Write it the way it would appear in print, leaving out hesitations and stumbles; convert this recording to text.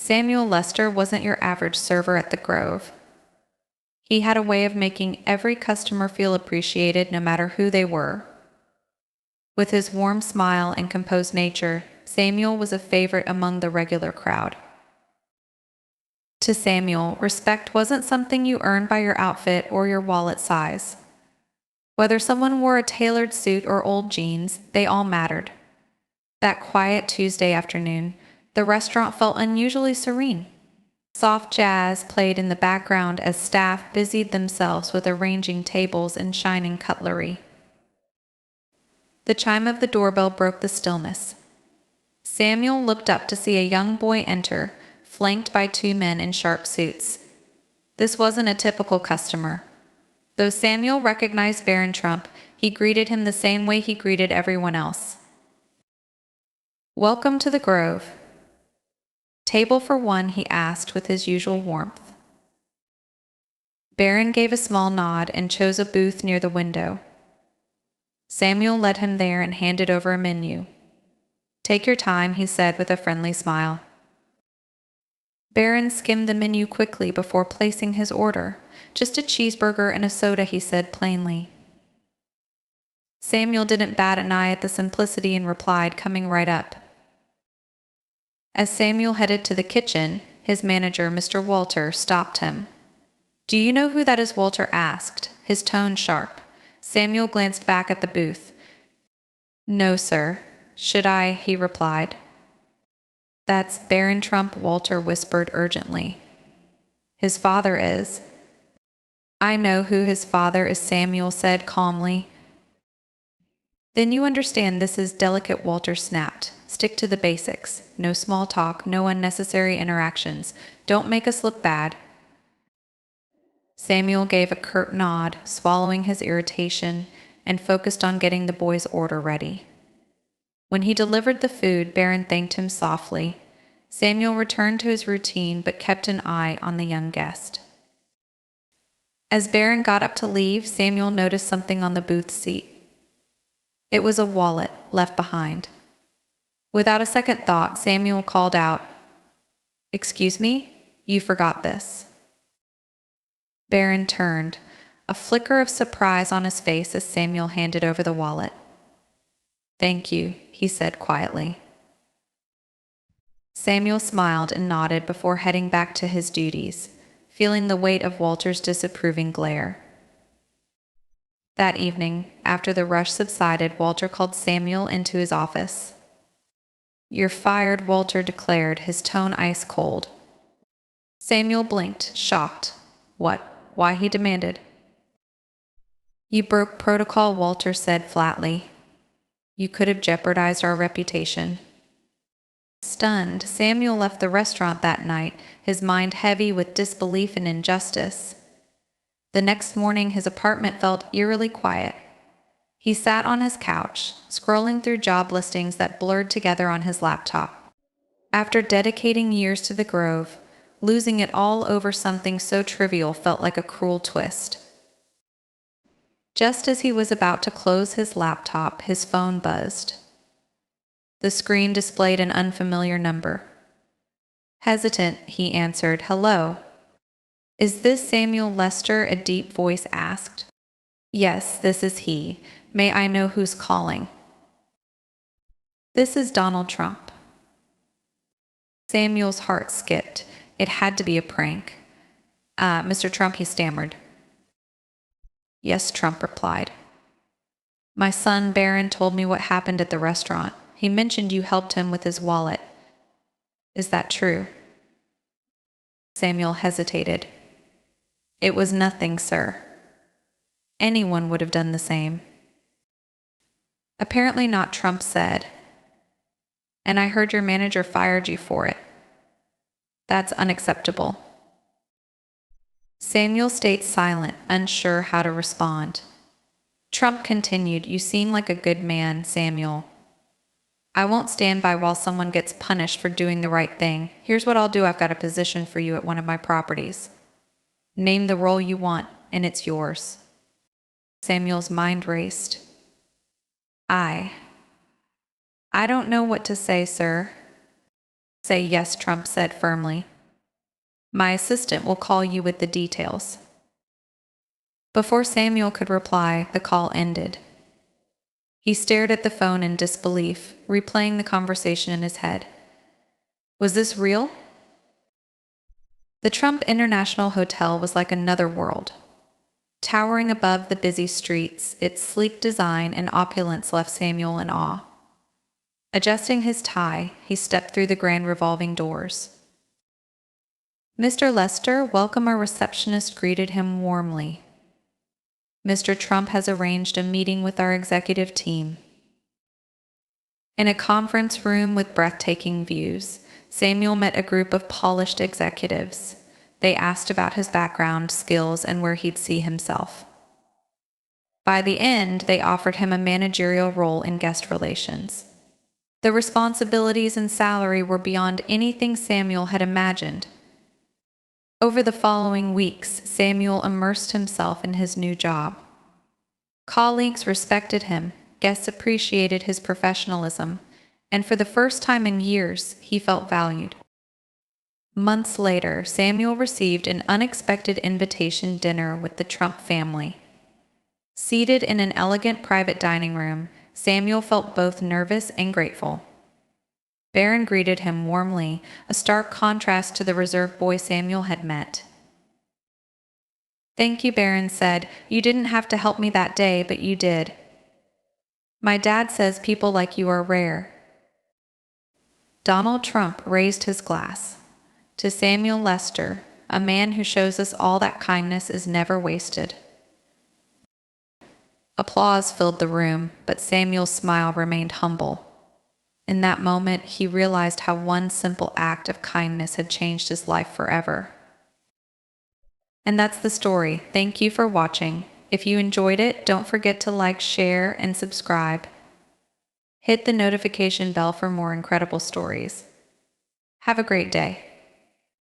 Samuel Lester wasn't your average server at the Grove. He had a way of making every customer feel appreciated no matter who they were. With his warm smile and composed nature, Samuel was a favorite among the regular crowd. To Samuel, respect wasn't something you earned by your outfit or your wallet size. Whether someone wore a tailored suit or old jeans, they all mattered. That quiet Tuesday afternoon, the restaurant felt unusually serene. Soft jazz played in the background as staff busied themselves with arranging tables and shining cutlery. The chime of the doorbell broke the stillness. Samuel looked up to see a young boy enter, flanked by two men in sharp suits. This wasn't a typical customer. Though Samuel recognized Barron Trump, he greeted him the same way he greeted everyone else. "Welcome to the Grove." "Table for one," he asked with his usual warmth. Barron gave a small nod and chose a booth near the window. Samuel led him there and handed over a menu. "Take your time," he said with a friendly smile. Barron skimmed the menu quickly before placing his order. "Just a cheeseburger and a soda," he said plainly. Samuel didn't bat an eye at the simplicity and replied, coming right up. As Samuel headed to the kitchen, his manager, Mr. Walter, stopped him. "Do you know who that is?" Walter asked, his tone sharp. Samuel glanced back at the booth. "No, sir. Should I?" he replied. "That's Barron Trump," Walter whispered urgently. "His father is." "I know who his father is," Samuel said calmly. "Then you understand this is delicate," Walter snapped. "Stick to the basics. No small talk, no unnecessary interactions. Don't make us look bad." Samuel gave a curt nod, swallowing his irritation, and focused on getting the boy's order ready. When he delivered the food, Barron thanked him softly. Samuel returned to his routine but kept an eye on the young guest. As Barron got up to leave, Samuel noticed something on the booth seat. It was a wallet left behind. Without a second thought, Samuel called out, "Excuse me? You forgot this." Barron turned, a flicker of surprise on his face as Samuel handed over the wallet. "Thank you," he said quietly. Samuel smiled and nodded before heading back to his duties, feeling the weight of Walter's disapproving glare. That evening, after the rush subsided, Walter called Samuel into his office. "You're fired," Walter declared, his tone ice cold. Samuel blinked, shocked. "What? Why?" he demanded. "You broke protocol," Walter said flatly. "You could have jeopardized our reputation." Stunned, Samuel left the restaurant that night, his mind heavy with disbelief and injustice. The next morning, his apartment felt eerily quiet. He sat on his couch, scrolling through job listings that blurred together on his laptop. After dedicating years to the Grove, losing it all over something so trivial felt like a cruel twist. Just as he was about to close his laptop, his phone buzzed. The screen displayed an unfamiliar number. Hesitant, he answered, "Hello." "Is this Samuel Lester?" a deep voice asked. "Yes, this is he. May I know who's calling?" "This is Donald Trump." Samuel's heart skipped. It had to be a prank. Mr. Trump," he stammered. "Yes," Trump replied. "My son Barron told me what happened at the restaurant. He mentioned you helped him with his wallet. Is that true?" Samuel hesitated. "It was nothing, sir. Anyone would have done the same." "Apparently not," Trump said. "And I heard your manager fired you for it. That's unacceptable." Samuel stayed silent, unsure how to respond. Trump continued, "You seem like a good man, Samuel. I won't stand by while someone gets punished for doing the right thing. Here's what I'll do. I've got a position for you at one of my properties. Name the role you want, and it's yours." Samuel's mind raced. I don't know what to say, sir." Say yes, Trump said firmly. My assistant will call you with the details. Before Samuel could reply, the call ended. He stared at the phone in disbelief, replaying the conversation in his head. Was this real? The Trump International Hotel was like another world. Towering above the busy streets, its sleek design and opulence left Samuel in awe. Adjusting his tie, he stepped through the grand revolving doors. Mr. Lester, welcome, a receptionist greeted him warmly. Mr. Trump has arranged a meeting with our executive team. In a conference room with breathtaking views, Samuel met a group of polished executives. They asked about his background, skills, and where he'd see himself. By the end, they offered him a managerial role in guest relations. The responsibilities and salary were beyond anything Samuel had imagined. Over the following weeks, Samuel immersed himself in his new job. Colleagues respected him, guests appreciated his professionalism, and for the first time in years, he felt valued. Months later, Samuel received an unexpected invitation dinner with the Trump family. Seated in an elegant private dining room, Samuel felt both nervous and grateful. Barron greeted him warmly, a stark contrast to the reserved boy Samuel had met. Thank you, Barron said. You didn't have to help me that day, but you did. My dad says people like you are rare. Donald Trump raised his glass. To Samuel Lester, a man who shows us all that kindness is never wasted. Applause filled the room, but Samuel's smile remained humble. In that moment, he realized how one simple act of kindness had changed his life forever. And that's the story. Thank you for watching. If you enjoyed it, don't forget to like, share, and subscribe. Hit the notification bell for more incredible stories. Have a great day.